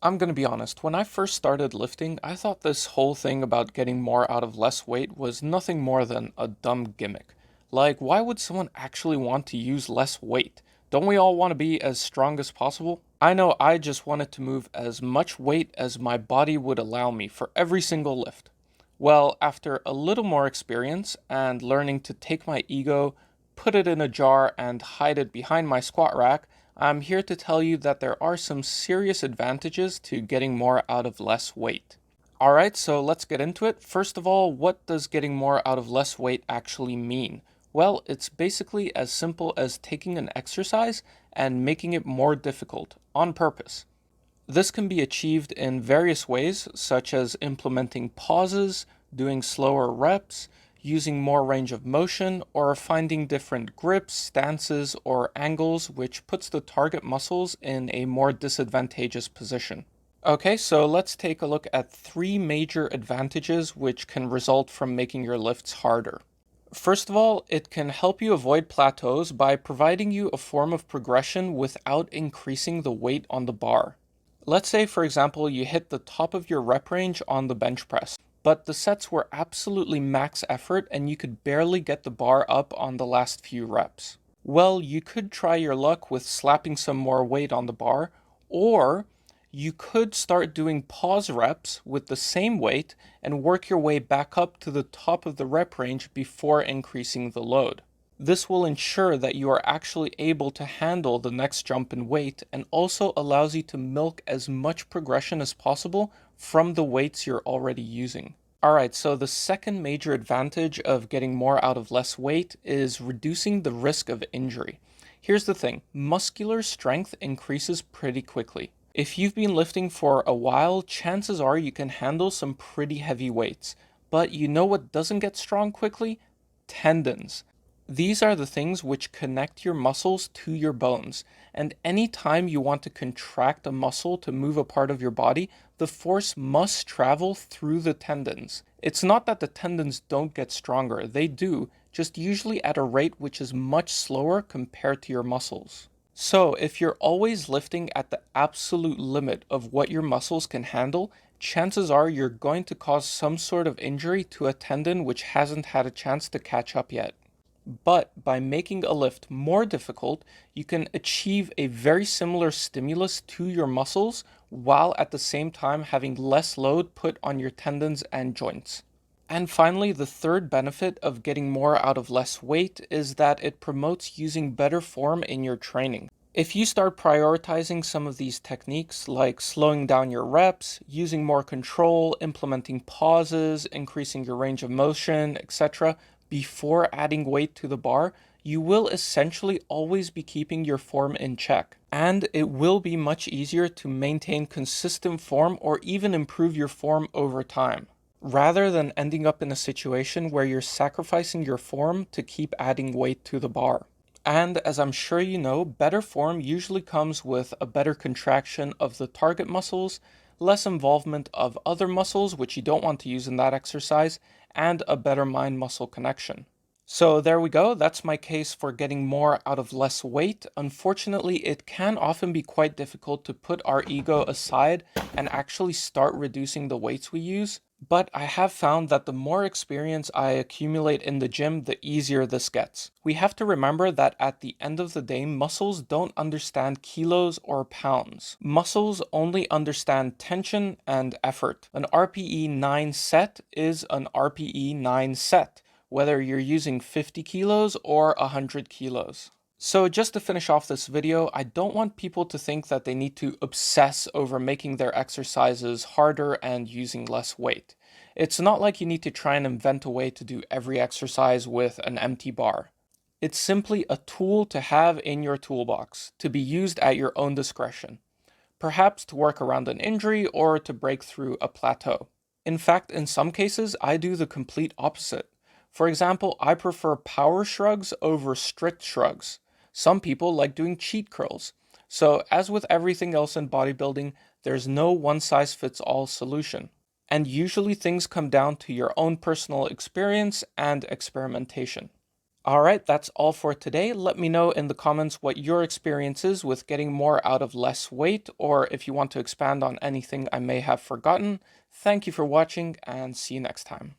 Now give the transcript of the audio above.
I'm gonna be honest, when I first started lifting, I thought this whole thing about getting more out of less weight was nothing more than a dumb gimmick. Like, why would someone actually want to use less weight? Don't we all want to be as strong as possible? I know I just wanted to move as much weight as my body would allow me for every single lift. Well, after a little more experience and learning to take my ego, put it in a jar, and hide it behind my squat rack, I'm here to tell you that there are some serious advantages to getting more out of less weight. Alright, so let's get into it. First of all, what does getting more out of less weight actually mean? Well, it's basically as simple as taking an exercise and making it more difficult on purpose. This can be achieved in various ways, such as implementing pauses, doing slower reps, using more range of motion, or finding different grips, stances, or angles, which puts the target muscles in a more disadvantageous position. Okay, so let's take a look at three major advantages which can result from making your lifts harder. First of all, it can help you avoid plateaus by providing you a form of progression without increasing the weight on the bar. Let's say, for example, you hit the top of your rep range on the bench press, but the sets were absolutely max effort and you could barely get the bar up on the last few reps. Well, you could try your luck with slapping some more weight on the bar, or you could start doing pause reps with the same weight and work your way back up to the top of the rep range before increasing the load. This will ensure that you are actually able to handle the next jump in weight and also allows you to milk as much progression as possible from the weights you're already using. Alright, so the second major advantage of getting more out of less weight is reducing the risk of injury. Here's the thing, muscular strength increases pretty quickly. If you've been lifting for a while, chances are you can handle some pretty heavy weights. But you know what doesn't get strong quickly? Tendons. These are the things which connect your muscles to your bones, and any time you want to contract a muscle to move a part of your body, the force must travel through the tendons. It's not that the tendons don't get stronger, they do, just usually at a rate which is much slower compared to your muscles. So, if you're always lifting at the absolute limit of what your muscles can handle, chances are you're going to cause some sort of injury to a tendon which hasn't had a chance to catch up yet. But by making a lift more difficult, you can achieve a very similar stimulus to your muscles while at the same time having less load put on your tendons and joints. And finally, the third benefit of getting more out of less weight is that it promotes using better form in your training. If you start prioritizing some of these techniques, like slowing down your reps, using more control, implementing pauses, increasing your range of motion, etc., before adding weight to the bar, you will essentially always be keeping your form in check. And it will be much easier to maintain consistent form or even improve your form over time, rather than ending up in a situation where you're sacrificing your form to keep adding weight to the bar. And as I'm sure you know, better form usually comes with a better contraction of the target muscles, less involvement of other muscles which you don't want to use in that exercise, and a better mind muscle connection. So there we go, that's my case for getting more out of less weight. Unfortunately, it can often be quite difficult to put our ego aside and actually start reducing the weights we use. But I have found that the more experience I accumulate in the gym, the easier this gets. We have to remember that at the end of the day, muscles don't understand kilos or pounds. Muscles only understand tension and effort. An RPE 9 set is an RPE 9 set, whether you're using 50 kilos or 100 kilos. So just to finish off this video, I don't want people to think that they need to obsess over making their exercises harder and using less weight. It's not like you need to try and invent a way to do every exercise with an empty bar. It's simply a tool to have in your toolbox, to be used at your own discretion. Perhaps to work around an injury or to break through a plateau. In fact, in some cases, I do the complete opposite. For example, I prefer power shrugs over strict shrugs. Some people like doing cheat curls. So, as with everything else in bodybuilding, there's no one-size-fits-all solution. And usually things come down to your own personal experience and experimentation. All right, that's all for today. Let me know in the comments what your experience is with getting more out of less weight, or if you want to expand on anything I may have forgotten. Thank you for watching, and see you next time.